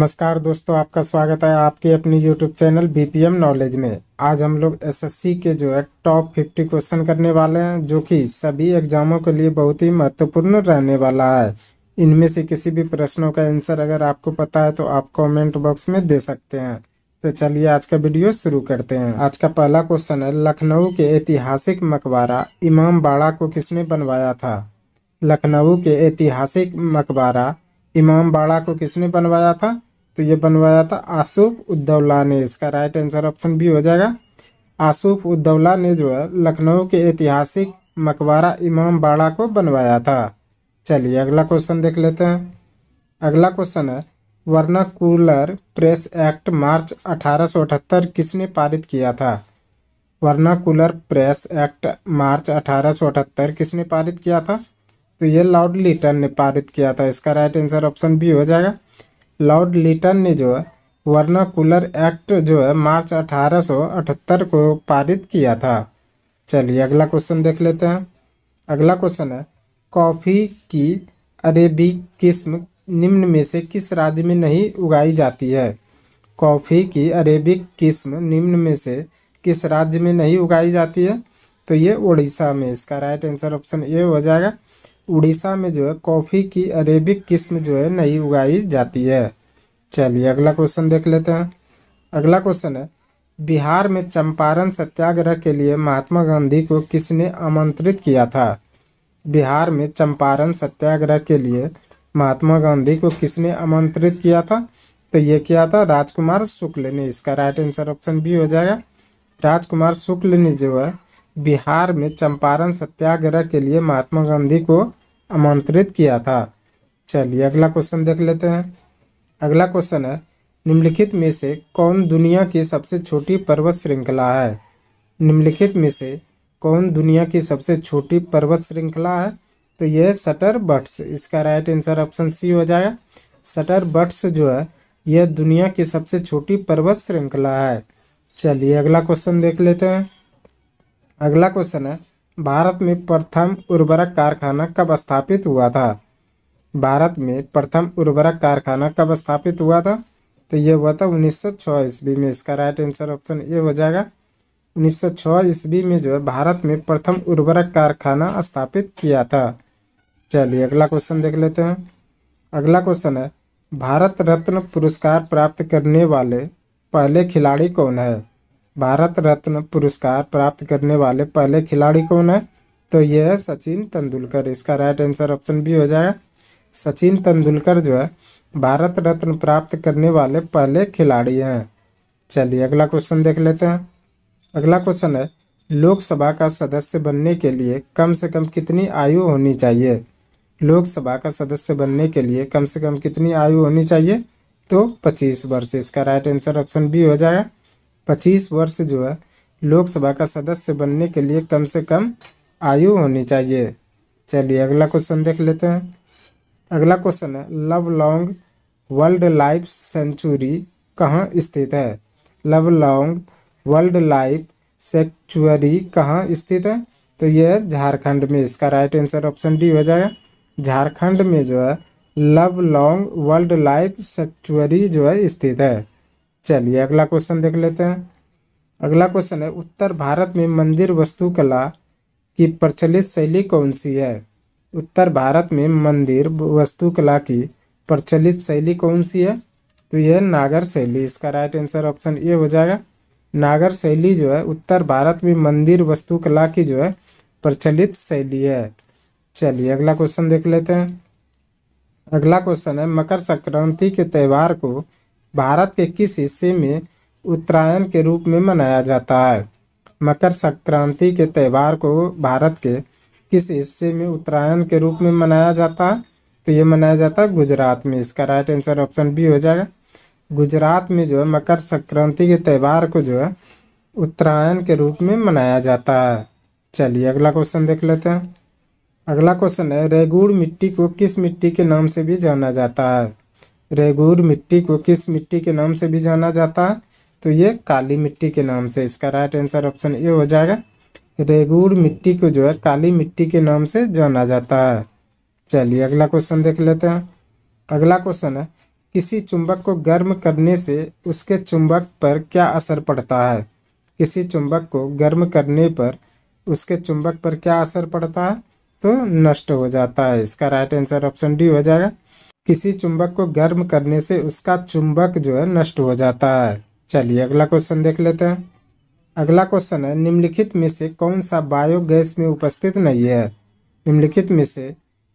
नमस्कार दोस्तों, आपका स्वागत है आपके अपनी यूट्यूब चैनल बीपीएम नॉलेज में। आज हम लोग एसएससी के टॉप 50 क्वेश्चन करने वाले हैं, जो कि सभी एग्जामों के लिए बहुत ही महत्वपूर्ण रहने वाला है। इनमें से किसी भी प्रश्नों का आंसर अगर आपको पता है तो आप कमेंट बॉक्स में दे सकते हैं। तो चलिए आज का वीडियो शुरू करते हैं। आज का पहला क्वेश्चन है, लखनऊ के ऐतिहासिक मकबरा इमाम बाड़ा को किसने बनवाया था? लखनऊ के ऐतिहासिक मकबरा इमाम बाड़ा को किसने बनवाया था? तो ये बनवाया था आसूफ उद्दौला ने। इसका राइट आंसर ऑप्शन बी हो जाएगा। आसूफ उद्दौला ने लखनऊ के ऐतिहासिक मकबरा इमाम बाड़ा को बनवाया था। चलिए अगला क्वेश्चन देख लेते हैं। अगला क्वेश्चन है, वर्नाकुलर प्रेस एक्ट मार्च 1878 किसने पारित किया था? वर्नाकुलर प्रेस एक्ट मार्च 1878 किसने पारित किया था? तो ये लॉर्ड लिटन ने पारित किया था। इसका राइट आंसर ऑप्शन बी हो जाएगा। लॉर्ड लिटन ने वर्नाकुलर एक्ट मार्च 1878 को पारित किया था। चलिए अगला क्वेश्चन देख लेते हैं। अगला क्वेश्चन है, कॉफ़ी की अरेबिक किस्म निम्न में से किस राज्य में नहीं उगाई जाती है? कॉफ़ी की अरेबिक किस्म निम्न में से किस राज्य में नहीं उगाई जाती है? तो ये उड़ीसा में। इसका राइट आंसर ऑप्शन ए हो जाएगा। उड़ीसा में कॉफ़ी की अरेबिक किस्म नहीं उगाई जाती है। चलिए अगला क्वेश्चन देख लेते हैं। अगला क्वेश्चन है, बिहार में चंपारण सत्याग्रह के लिए महात्मा गांधी को किसने आमंत्रित किया था? बिहार में चंपारण सत्याग्रह के लिए महात्मा गांधी को किसने आमंत्रित किया था? तो ये किया था राजकुमार शुक्ल ने। इसका राइट आंसर ऑप्शन बी हो जाएगा। राजकुमार शुक्ल ने बिहार में चंपारण सत्याग्रह के लिए महात्मा गांधी को आमंत्रित किया था। चलिए अगला क्वेश्चन देख लेते हैं। अगला क्वेश्चन है, निम्नलिखित में से कौन दुनिया की सबसे छोटी पर्वत श्रृंखला है? निम्नलिखित में से कौन दुनिया की सबसे छोटी पर्वत श्रृंखला है? तो यह है सटरबट्स। इसका राइट आंसर ऑप्शन सी हो जाएगा। सटरबट्स यह दुनिया की सबसे छोटी पर्वत श्रृंखला है। चलिए अगला क्वेश्चन देख लेते हैं। अगला क्वेश्चन है, भारत में प्रथम उर्वरक कारखाना कब स्थापित हुआ था? भारत में प्रथम उर्वरक कारखाना कब स्थापित हुआ था? तो ये हुआ था 1906 ईस्वी में। इसका राइट आंसर ऑप्शन ए हो जाएगा। 1906 ईस्वी में भारत में प्रथम उर्वरक कारखाना स्थापित किया था। चलिए अगला क्वेश्चन देख लेते हैं। अगला क्वेश्चन है, भारत रत्न पुरस्कार प्राप्त करने वाले पहले खिलाड़ी कौन है? भारत रत्न पुरस्कार प्राप्त करने वाले पहले खिलाड़ी कौन है? तो यह है सचिन तेंदुलकर। इसका राइट आंसर ऑप्शन बी हो जाएगा। सचिन तेंदुलकर भारत रत्न प्राप्त करने वाले पहले खिलाड़ी हैं। चलिए अगला क्वेश्चन देख लेते हैं। अगला क्वेश्चन है, लोकसभा का सदस्य बनने के लिए कम से कम कितनी आयु होनी चाहिए? लोकसभा का सदस्य बनने के लिए कम से कम कितनी आयु होनी चाहिए? तो 25 वर्ष। इसका राइट आंसर ऑप्शन बी हो जाएगा। 25 वर्ष लोकसभा का सदस्य बनने के लिए कम से कम आयु होनी चाहिए। चलिए अगला क्वेश्चन देख लेते हैं। अगला क्वेश्चन है, लवलोंग वर्ल्ड लाइफ सेंचुरी कहाँ स्थित है? लवलोंग वर्ल्ड लाइफ सेंचुरी कहाँ स्थित है? तो यह है झारखंड में। इसका राइट आंसर ऑप्शन डी हो जाएगा। झारखंड में लवलोंग वर्ल्ड लाइफ सेंचुरी स्थित है। चलिए अगला क्वेश्चन देख लेते हैं। अगला क्वेश्चन है, उत्तर भारत में मंदिर वास्तुकला की प्रचलित शैली कौन सी है? उत्तर भारत में मंदिर वास्तुकला की प्रचलित शैली कौन सी है? तो यह नागर शैली। इसका राइट आंसर ऑप्शन ए हो जाएगा। नागर शैली उत्तर भारत में मंदिर वास्तुकला की प्रचलित शैली है। चलिए अगला क्वेश्चन देख लेते हैं। अगला क्वेश्चन है, मकर संक्रांति के त्यौहार को भारत के किस हिस्से में उत्तरायण के रूप में मनाया जाता है? मकर संक्रांति के त्यौहार को भारत के किस हिस्से में उत्तरायण के रूप में मनाया जाता है? तो ये मनाया जाता है गुजरात में। इसका राइट आंसर ऑप्शन बी हो जाएगा। गुजरात में मकर संक्रांति के त्यौहार को उत्तरायण के रूप में मनाया जाता है। चलिए अगला क्वेश्चन देख लेते हैं। अगला क्वेश्चन है, रेगुड़ मिट्टी को किस मिट्टी के नाम से भी जाना जाता है? रेगुड़ मिट्टी को किस मिट्टी के नाम से भी जाना जाता है? तो ये काली मिट्टी के नाम से। इसका राइट आंसर ऑप्शन ए हो जाएगा। रेगुड़ मिट्टी को काली मिट्टी के नाम से जाना जाता है। चलिए अगला क्वेश्चन देख लेते हैं। अगला क्वेश्चन है, किसी चुंबक को गर्म करने से उसके चुंबक पर क्या असर पड़ता है? किसी चुंबक को गर्म करने पर उसके चुंबक पर क्या असर पड़ता है? तो नष्ट हो जाता है। इसका राइट आंसर ऑप्शन डी हो जाएगा। किसी चुंबक को गर्म करने से उसका चुंबक जो है नष्ट हो जाता है। चलिए अगला क्वेश्चन देख लेते हैं। अगला क्वेश्चन है, निम्नलिखित में से कौन सा बायोगैस में उपस्थित नहीं है? निम्नलिखित में से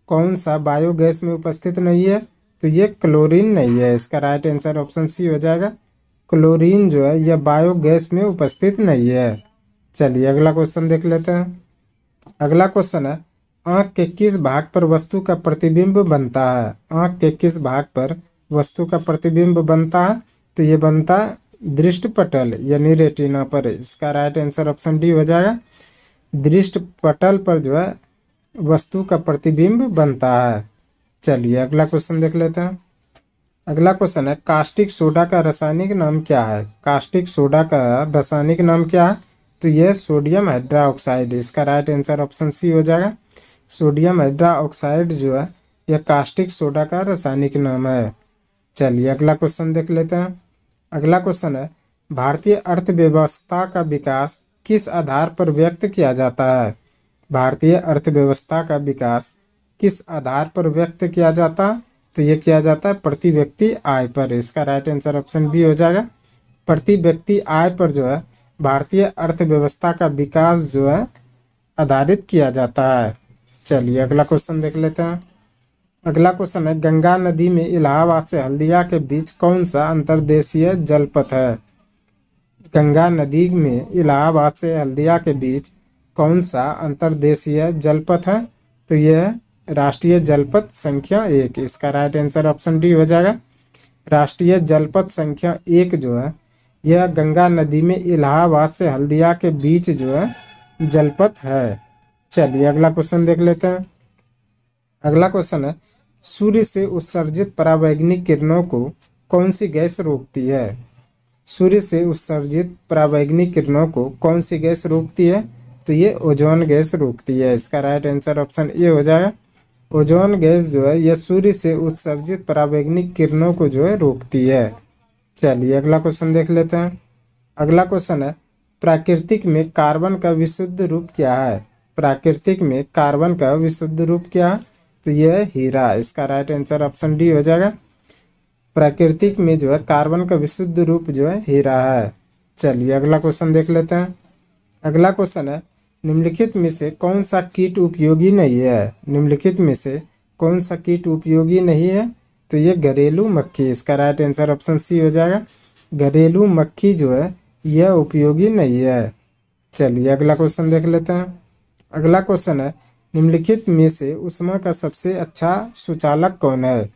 कौन सा बायोगैस में उपस्थित नहीं है? तो ये क्लोरीन नहीं है। इसका राइट आंसर ऑप्शन सी हो जाएगा। क्लोरीन जो है यह बायोगैस में उपस्थित नहीं है। चलिए अगला क्वेश्चन देख लेते हैं। अगला क्वेश्चन है, आँख के किस भाग पर वस्तु का प्रतिबिंब बनता है? आँख के किस भाग पर वस्तु का प्रतिबिंब बनता है? तो ये बनता है दृष्टपटल यानी रेटिना पर। इसका राइट आंसर ऑप्शन डी हो जाएगा। दृष्टपटल पर जो है वस्तु का प्रतिबिंब बनता है। चलिए अगला क्वेश्चन देख लेते हैं। अगला क्वेश्चन है, कास्टिक सोडा का रासायनिक नाम क्या है? कास्टिक सोडा का रासायनिक नाम क्या है? तो यह सोडियम हाइड्रोक्साइड। इसका राइट आंसर ऑप्शन सी हो जाएगा। सोडियम हाइड्रोक्साइड जो है यह कास्टिक सोडा का रासायनिक नाम है। चलिए अगला क्वेश्चन देख लेते हैं। अगला क्वेश्चन है, भारतीय अर्थव्यवस्था का विकास किस आधार पर व्यक्त किया जाता है? भारतीय अर्थव्यवस्था का विकास किस आधार पर व्यक्त किया जाता है? तो ये किया जाता है प्रति व्यक्ति आय पर। इसका राइट आंसर ऑप्शन बी हो जाएगा। प्रति व्यक्ति आय पर जो है भारतीय अर्थव्यवस्था का विकास जो है आधारित किया जाता है। चलिए अगला क्वेश्चन देख लेते हैं। अगला क्वेश्चन है, गंगा नदी में इलाहाबाद से हल्दिया के बीच कौन सा अंतर्देशीय जलपथ है? गंगा नदी में इलाहाबाद से हल्दिया के बीच कौन सा अंतर्देशीय जलपथ है? तो यह राष्ट्रीय जलपथ संख्या 1। इसका राइट आंसर ऑप्शन डी हो जाएगा। राष्ट्रीय जलपथ संख्या 1 जो है यह गंगा नदी में इलाहाबाद से हल्दिया के बीच जो है जलपथ है। चलिए अगला क्वेश्चन देख लेते हैं। अगला क्वेश्चन है, सूर्य से उत्सर्जित परावैंगनिक किरणों को कौन सी गैस रोकती है? सूर्य से उत्सर्जित परावैंगनिक किरणों को कौन सी गैस रोकती है? तो ये ओजोन गैस रोकती है। इसका राइट आंसर ऑप्शन ए हो जाएगा। ओजोन गैस जो है यह सूर्य से उत्सर्जित परावैंगनिक किरणों को जो है रोकती है। चलिए अगला क्वेश्चन देख लेते हैं। अगला क्वेश्चन है, प्राकृतिक में कार्बन का विशुद्ध रूप क्या है? प्राकृतिक में कार्बन का विशुद्ध रूप क्या है? तो यह हीरा। इसका राइट आंसर ऑप्शन डी हो जाएगा। प्राकृतिक में जो है कार्बन का विशुद्ध रूप जो है हीरा है। चलिए अगला क्वेश्चन देख लेते हैं। अगला क्वेश्चन है, निम्नलिखित में से कौन सा कीट उपयोगी नहीं है? निम्नलिखित में से कौन सा कीट उपयोगी नहीं है? तो ये घरेलू मक्खी। इसका राइट आंसर ऑप्शन सी हो जाएगा। घरेलू मक्खी जो है यह उपयोगी नहीं है। चलिए अगला क्वेश्चन देख लेते हैं। अगला क्वेश्चन है, निम्नलिखित में से ऊष्मा का सबसे अच्छा सुचालक कौन है?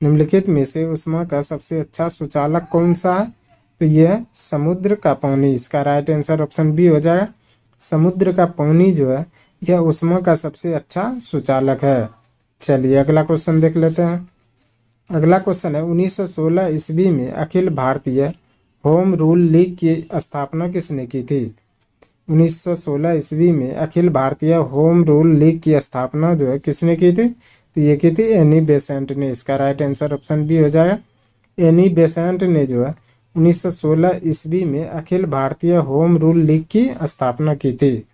निम्नलिखित में से ऊष्मा का सबसे अच्छा सुचालक कौन सा है? तो यह समुद्र का पानी। इसका राइट आंसर ऑप्शन बी हो जाएगा। समुद्र का पानी जो है यह ऊष्मा का सबसे अच्छा सुचालक है। चलिए अगला क्वेश्चन देख लेते हैं। अगला क्वेश्चन है, 1916 ईस्वी में Akhil Bharatiya home rule league की स्थापना किसने की थी? 1916 ईस्वी में Akhil Bharatiya home rule league की स्थापना जो है किसने की थी? तो ये की थी एनी बेसेंट ने। इसका राइट आंसर ऑप्शन बी हो जाएगा। एनी बेसेंट ने जो है 1916 ईस्वी में Akhil Bharatiya home rule league की स्थापना की थी।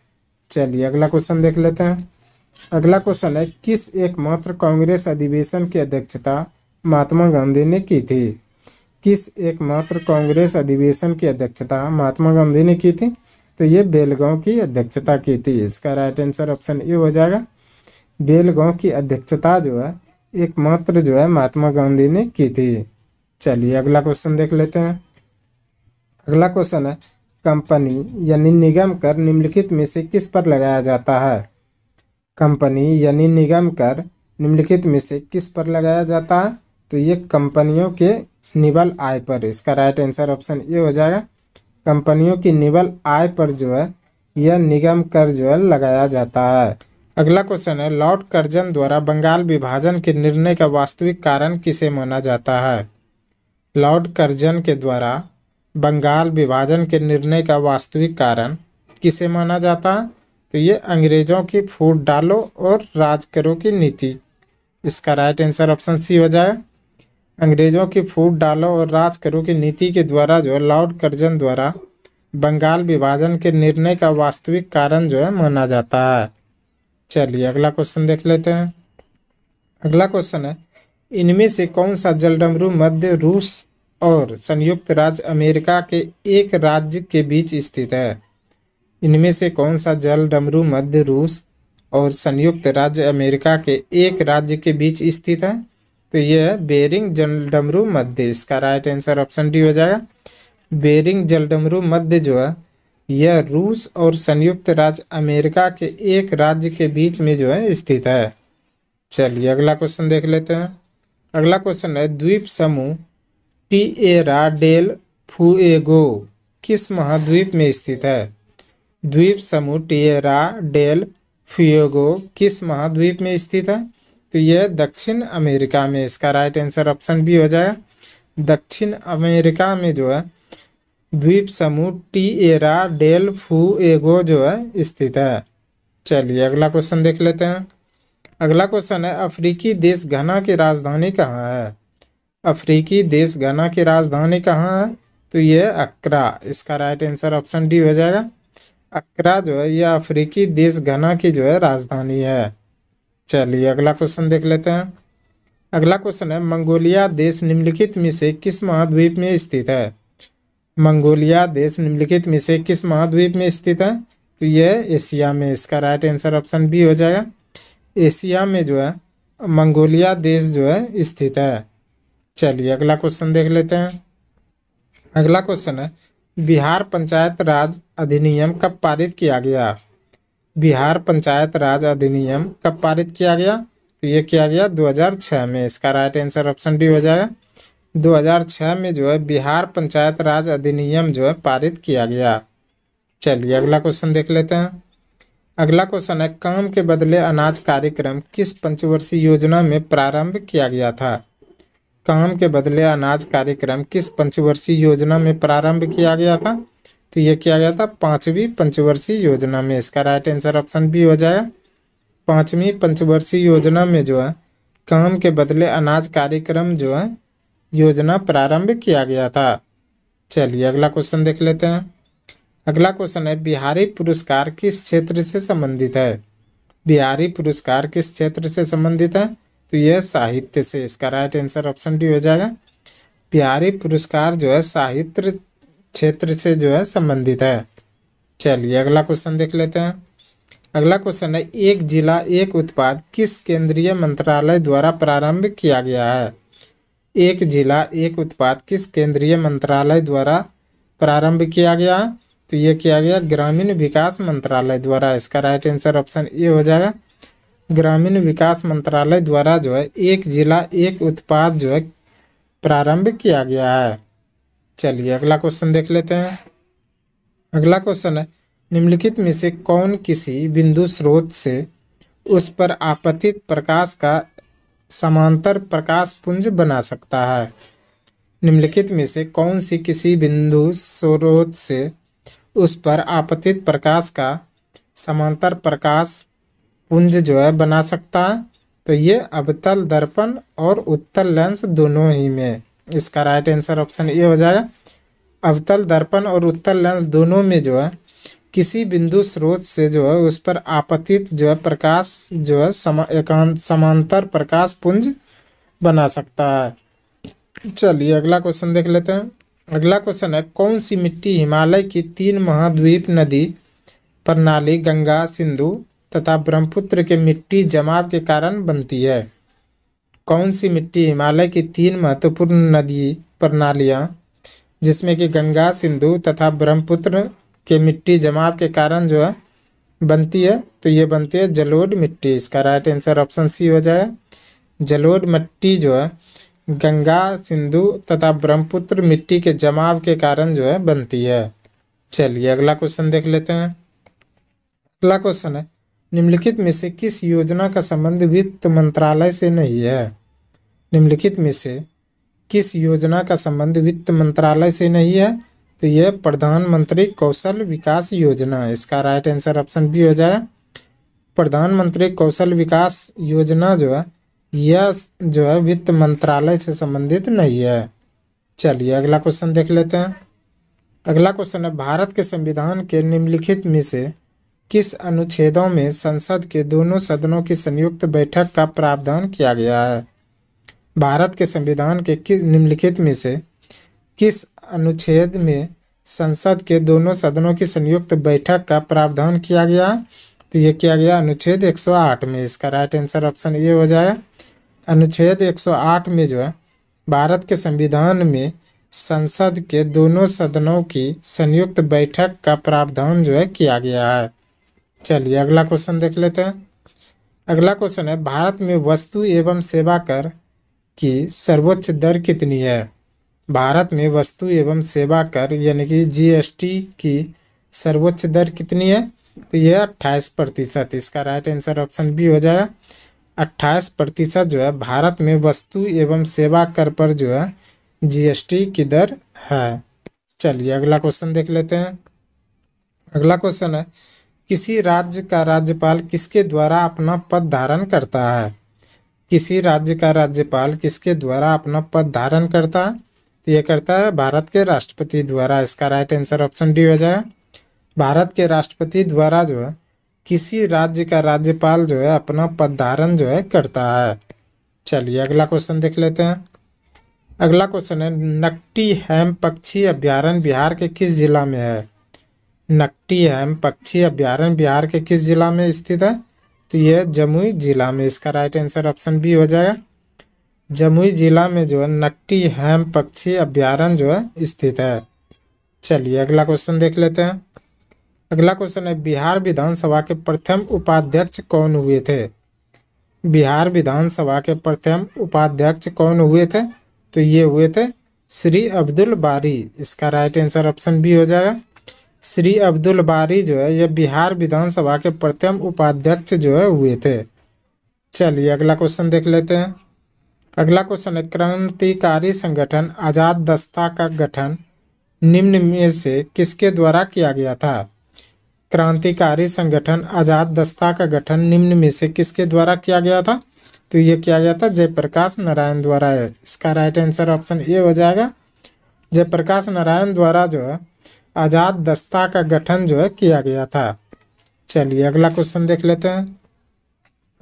चलिए अगला क्वेश्चन देख लेते हैं। अगला क्वेश्चन है, किस एकमात्र कांग्रेस अधिवेशन की अध्यक्षता महात्मा गांधी ने की थी? किस एकमात्र कांग्रेस अधिवेशन की अध्यक्षता महात्मा गांधी ने की थी? तो ये बेलगांव की अध्यक्षता की थी। इसका राइट आंसर ऑप्शन ए हो जाएगा। बेलगांव की अध्यक्षता जो है एकमात्र जो है महात्मा गांधी ने की थी। चलिए अगला क्वेश्चन देख लेते हैं। अगला क्वेश्चन है, कंपनी यानी निगम कर निम्नलिखित में से किस पर लगाया जाता है? कंपनी यानी निगम कर निम्नलिखित में से किस पर लगाया जाता है? तो ये कंपनियों के निवल आय पर। इसका राइट आंसर ऑप्शन ए हो जाएगा। कंपनियों की निवल आय पर जो है यह निगम कर जो है लगाया जाता है। अगला क्वेश्चन है, लॉर्ड कर्जन द्वारा बंगाल विभाजन के निर्णय का वास्तविक कारण किसे माना जाता है? लॉर्ड कर्जन के द्वारा बंगाल विभाजन के निर्णय का वास्तविक कारण किसे माना जाता है? तो ये अंग्रेजों की फूट डालो और राज करो की नीति। इसका राइट आंसर ऑप्शन सी हो जाए। अंग्रेजों की फूट डालो और राज करो की नीति के द्वारा जो है लॉर्ड कर्जन द्वारा बंगाल विभाजन के निर्णय का वास्तविक कारण जो है माना जाता है। चलिए अगला क्वेश्चन देख लेते हैं। अगला क्वेश्चन है, इनमें से कौन सा जलडमरू मध्य रूस और संयुक्त राज्य अमेरिका के एक राज्य के बीच स्थित है? इनमें से कौन सा जलडमरू मध्य रूस और संयुक्त राज्य अमेरिका के एक राज्य के बीच स्थित है? तो यह बेरिंग जलडमरू मध्य, इसका राइट आंसर ऑप्शन डी हो जाएगा। बेरिंग जलडमरू मध्य जो है यह रूस और संयुक्त राज्य अमेरिका के एक राज्य के बीच में जो है स्थित है। चलिए अगला क्वेश्चन देख लेते हैं। अगला क्वेश्चन है, द्वीप समूह टिएरा डेल फुएगो किस महाद्वीप में स्थित है? द्वीप समूह टिएरा डेल फुएगो किस महाद्वीप में स्थित है? तो यह दक्षिण अमेरिका में, इसका राइट आंसर ऑप्शन बी हो जाएगा। दक्षिण अमेरिका में जो है द्वीप समूह टिएरा डेल फुएगो जो है स्थित है। चलिए अगला क्वेश्चन देख लेते हैं। अगला क्वेश्चन है, अफ्रीकी देश घना की राजधानी कहाँ है? अफ्रीकी देश घना की राजधानी कहाँ है? तो यह अक्रा, इसका राइट आंसर ऑप्शन डी हो जाएगा। अक्रा जो है यह अफ्रीकी देश घना की जो है राजधानी है। चलिए अगला क्वेश्चन देख लेते हैं। अगला क्वेश्चन है, मंगोलिया देश निम्नलिखित में से किस महाद्वीप में स्थित है? मंगोलिया देश निम्नलिखित में से किस महाद्वीप में स्थित है? तो यह एशिया में, इसका राइट आंसर ऑप्शन बी हो जाएगा। एशिया में जो है मंगोलिया देश जो है स्थित है। चलिए अगला क्वेश्चन देख लेते हैं। अगला क्वेश्चन है, बिहार पंचायत राज अधिनियम कब पारित किया गया? बिहार पंचायत राज अधिनियम कब पारित किया गया? तो ये किया गया 2006 में, इसका राइट आंसर ऑप्शन डी हो जाएगा। 2006 में जो है बिहार पंचायत राज अधिनियम जो है पारित किया गया। चलिए अगला क्वेश्चन देख लेते हैं। अगला क्वेश्चन है, काम के बदले अनाज कार्यक्रम किस पंचवर्षीय योजना में प्रारंभ किया गया था? काम के बदले अनाज कार्यक्रम किस पंचवर्षीय योजना में प्रारंभ किया गया था? तो यह किया गया था 5वीं पंचवर्षीय योजना में, इसका राइट आंसर ऑप्शन बी हो जाएगा। 5वीं पंचवर्षीय योजना में जो है काम के बदले अनाज कार्यक्रम जो है योजना प्रारंभ किया गया था। चलिए अगला क्वेश्चन देख लेते हैं। अगला क्वेश्चन है, बिहारी पुरस्कार किस क्षेत्र से संबंधित है? बिहारी पुरस्कार किस क्षेत्र से संबंधित है? तो यह साहित्य से, इसका राइट आंसर ऑप्शन डी हो जाएगा। बिहारी पुरस्कार जो है साहित्य क्षेत्र से जो है संबंधित है। चलिए अगला क्वेश्चन देख लेते हैं। अगला क्वेश्चन है, एक जिला एक उत्पाद किस केंद्रीय मंत्रालय द्वारा प्रारंभ किया गया है? एक जिला एक उत्पाद किस केंद्रीय मंत्रालय द्वारा प्रारंभ किया गया? तो यह किया गया ग्रामीण विकास मंत्रालय द्वारा, इसका राइट आंसर ऑप्शन ए हो जाएगा। ग्रामीण विकास मंत्रालय द्वारा जो है एक जिला एक उत्पाद जो है प्रारंभ किया गया है। चलिए अगला क्वेश्चन देख लेते हैं। अगला क्वेश्चन है, निम्नलिखित में से कौन किसी बिंदु स्रोत से उस पर आपतित प्रकाश का समांतर प्रकाश पुंज बना सकता है? निम्नलिखित में से कौन सी किसी बिंदु स्रोत से उस पर आपतित प्रकाश का समांतर प्रकाश पुंज जो है बना सकता है? तो ये अवतल दर्पण और उत्तल लेंस दोनों ही में, इसका राइट आंसर ऑप्शन ए हो जाएगा। अवतल दर्पण और उत्तल लेंस दोनों में जो है किसी बिंदु स्रोत से जो है उस पर आपतित जो है प्रकाश जो है समांतर प्रकाश पुंज बना सकता है। चलिए अगला क्वेश्चन देख लेते हैं। अगला क्वेश्चन है, कौन सी मिट्टी हिमालय की 3 महाद्वीप नदी प्रणाली गंगा, सिंधु तथा ब्रह्मपुत्र के मिट्टी जमाव के कारण बनती है? कौन सी मिट्टी हिमालय की 3 महत्वपूर्ण नदी प्रणालियाँ जिसमें कि गंगा, सिंधु तथा ब्रह्मपुत्र के मिट्टी जमाव के कारण जो है बनती है? तो ये बनती है जलोढ़ मिट्टी, इसका राइट आंसर ऑप्शन सी हो जाएगा। जलोढ़ मिट्टी जो है गंगा, सिंधु तथा ब्रह्मपुत्र मिट्टी के जमाव के कारण जो है बनती है। चलिए अगला क्वेश्चन देख लेते हैं। अगला क्वेश्चन है, निम्नलिखित में से किस योजना का संबंध वित्त मंत्रालय से नहीं है? निम्नलिखित में से किस योजना का संबंध वित्त मंत्रालय से नहीं है? तो यह प्रधानमंत्री कौशल विकास योजना, इसका राइट आंसर ऑप्शन बी हो जाएगा। प्रधानमंत्री कौशल विकास योजना जो है यह जो है वित्त मंत्रालय से संबंधित नहीं है। चलिए अगला क्वेश्चन देख लेते हैं। अगला क्वेश्चन है, भारत के संविधान के निम्नलिखित में से किस अनुच्छेदों में संसद के दोनों सदनों की संयुक्त बैठक का प्रावधान किया गया है? भारत के संविधान के किस निम्नलिखित में से किस अनुच्छेद में संसद के दोनों सदनों की संयुक्त बैठक का प्रावधान किया गया? तो ये किया गया अनुच्छेद 108 में। इसका राइट आंसर ऑप्शन ए हो जाएगा। अनुच्छेद 108 में जो है भारत के संविधान में संसद के दोनों सदनों की संयुक्त बैठक का प्रावधान जो है किया गया है। चलिए अगला क्वेश्चन देख लेते हैं। अगला क्वेश्चन है, भारत में वस्तु एवं सेवा कर की सर्वोच्च दर कितनी है? भारत में वस्तु एवं सेवा कर यानी कि जीएसटी की सर्वोच्च दर कितनी है? तो यह 28%। इसका राइट आंसर ऑप्शन बी हो जाएगा। 28% जो है भारत में वस्तु एवं सेवा कर पर जो है जीएसटी की दर है। चलिए अगला क्वेश्चन देख लेते हैं। अगला क्वेश्चन है, किसी राज्य का राज्यपाल किसके द्वारा अपना पद धारण करता है? किसी राज्य का राज्यपाल किसके द्वारा अपना पद धारण करता है? तो ये करता है भारत के राष्ट्रपति द्वारा। इसका राइट आंसर ऑप्शन डी हो जाएगा। भारत के राष्ट्रपति द्वारा जो है किसी राज्य का राज्यपाल जो है अपना पद धारण जो है करता है। चलिए अगला क्वेश्चन देख लेते हैं। अगला क्वेश्चन है, नकटी हैम पक्षी अभ्यारण्य बिहार के किस जिला में है? नकटी हैम पक्षी अभ्यारण्य बिहार के किस जिला में स्थित है? तो यह जमुई जिला में। इसका राइट आंसर ऑप्शन बी हो जाएगा। जमुई जिला में जो है नकटी हैम पक्षी अभ्यारण्य जो है स्थित है। चलिए अगला क्वेश्चन देख लेते हैं। अगला क्वेश्चन है, बिहार विधानसभा के प्रथम उपाध्यक्ष कौन हुए थे? बिहार विधानसभा के प्रथम उपाध्यक्ष कौन हुए थे? तो ये हुए थे श्री अब्दुल बारी। इसका राइट आंसर ऑप्शन बी हो जाएगा। श्री अब्दुल बारी जो है यह बिहार विधानसभा के प्रथम उपाध्यक्ष जो है हुए थे। चलिए अगला क्वेश्चन देख लेते हैं। अगला क्वेश्चन है, क्रांतिकारी संगठन आजाद दस्ता का गठन निम्न में से किसके द्वारा किया गया था? क्रांतिकारी संगठन आजाद दस्ता का गठन निम्न में से किसके द्वारा किया गया था? तो ये किया गया था जयप्रकाश नारायण द्वारा है। इसका राइट आंसर ऑप्शन ए हो जाएगा। जयप्रकाश नारायण द्वारा जो है आजाद दस्ता का गठन जो है किया गया था। चलिए अगला क्वेश्चन देख लेते हैं।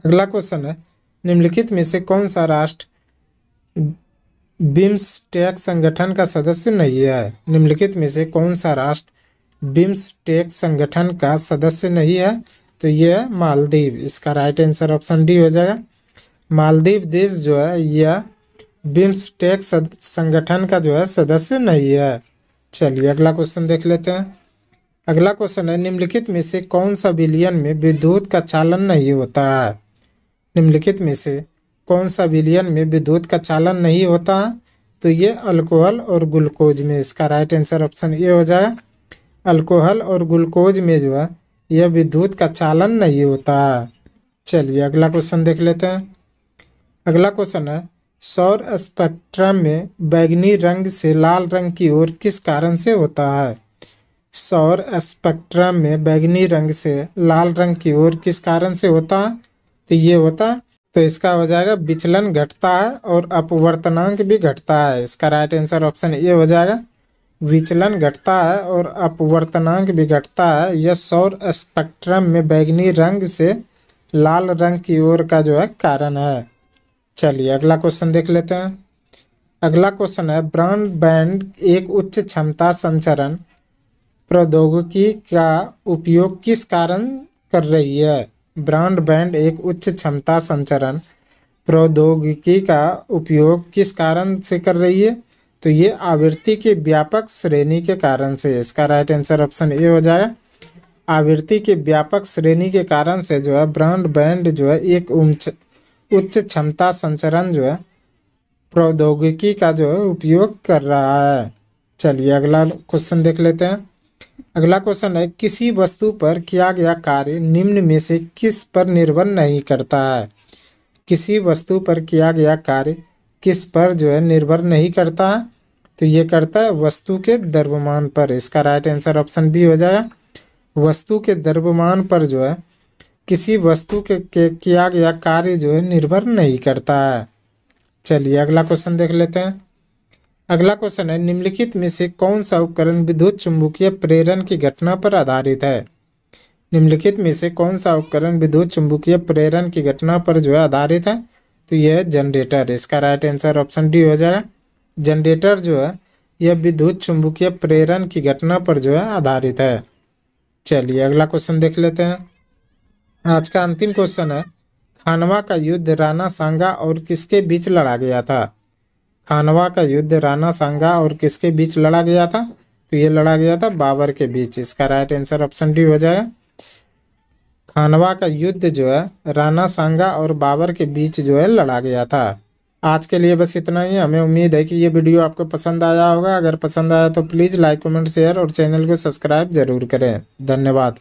अगला क्वेश्चन है, निम्नलिखित में से कौन सा राष्ट्र बिम्स्टेक संगठन का सदस्य नहीं है? निम्नलिखित में से कौन सा राष्ट्र बिम्स्टेक संगठन का सदस्य नहीं है? तो यह है मालदीव। इसका राइट आंसर ऑप्शन डी हो जाएगा। मालदीव देश जो है यह बिम्स्टेक संगठन का जो है सदस्य नहीं है। चलिए अगला क्वेश्चन देख लेते हैं। अगला क्वेश्चन है, निम्नलिखित में से कौन सा विलयन में विद्युत का चालन नहीं होता है? निम्नलिखित में से कौन सा विलयन में विद्युत का चालन नहीं होता है? तो ये अल्कोहल और ग्लूकोज में। इसका राइट आंसर ऑप्शन ए हो जाएगा। अल्कोहल और ग्लूकोज में जो है यह विद्युत का चालन नहीं होता है। चलिए अगला क्वेश्चन देख लेते हैं। अगला क्वेश्चन है, सौर स्पेक्ट्रम में बैंगनी रंग से लाल रंग की ओर किस कारण से होता है? सौर स्पेक्ट्रम में बैंगनी रंग से लाल रंग की ओर किस कारण से होता है? तो ये होता है, तो इसका हो जाएगा विचलन घटता है और अपवर्तनांक भी घटता है। इसका राइट आंसर ऑप्शन ए हो जाएगा। विचलन घटता है और अपवर्तनांक भी घटता है। यह सौर स्पेक्ट्रम में बैंगनी रंग से लाल रंग की ओर का जो है कारण है। चलिए अगला क्वेश्चन देख लेते हैं। अगला क्वेश्चन है, ब्रॉडबैंड एक उच्च क्षमता संचरण प्रौद्योगिकी का उपयोग किस कारण कर रही है? ब्रॉडबैंड एक उच्च क्षमता संचरण प्रौद्योगिकी का उपयोग किस कारण से कर रही है? तो ये आवृत्ति की व्यापक श्रेणी के कारण से। इसका राइट आंसर ऑप्शन ए हो जाएगा। आवृत्ति की व्यापक श्रेणी के कारण से जो है ब्रॉडबैंड जो है एक उच्च क्षमता संचरण जो है प्रौद्योगिकी का जो है उपयोग कर रहा है। चलिए अगला क्वेश्चन देख लेते हैं। अगला क्वेश्चन है, किसी वस्तु पर किया गया कार्य निम्न में से किस पर निर्भर नहीं करता है? किसी वस्तु पर किया गया कार्य किस पर जो है निर्भर नहीं करता है? तो ये करता है वस्तु के द्रव्यमान पर। इसका राइट आंसर ऑप्शन बी हो जाएगा। वस्तु के द्रव्यमान पर जो है किसी वस्तु के किया गया कार्य जो है निर्भर नहीं करता है। चलिए अगला क्वेश्चन देख लेते हैं। अगला क्वेश्चन है, निम्नलिखित में से कौन सा उपकरण विद्युत चुम्बकीय प्रेरण की घटना पर आधारित है। निम्नलिखित में से कौन सा उपकरण विद्युत चुम्बकीय प्रेरण की घटना पर जो है आधारित है, तो यह है जनरेटर। इसका राइट आंसर ऑप्शन डी हो जाएगा। जनरेटर जो है यह विद्युत चुम्बकीय प्रेरण की घटना पर जो है आधारित है। चलिए अगला क्वेश्चन देख लेते हैं। आज का अंतिम क्वेश्चन है, खानवा का युद्ध राणा सांगा और किसके बीच लड़ा गया था। खानवा का युद्ध राणा सांगा और किसके बीच लड़ा गया था, तो ये लड़ा गया था बाबर के बीच। इसका राइट आंसर ऑप्शन डी हो जाएगा। खानवा का युद्ध जो है राणा सांगा और बाबर के बीच जो है लड़ा गया था। आज के लिए बस इतना ही। हमें उम्मीद है कि ये वीडियो आपको पसंद आया होगा। अगर पसंद आया तो प्लीज़ लाइक कमेंट शेयर और चैनल को सब्सक्राइब जरूर करें। धन्यवाद।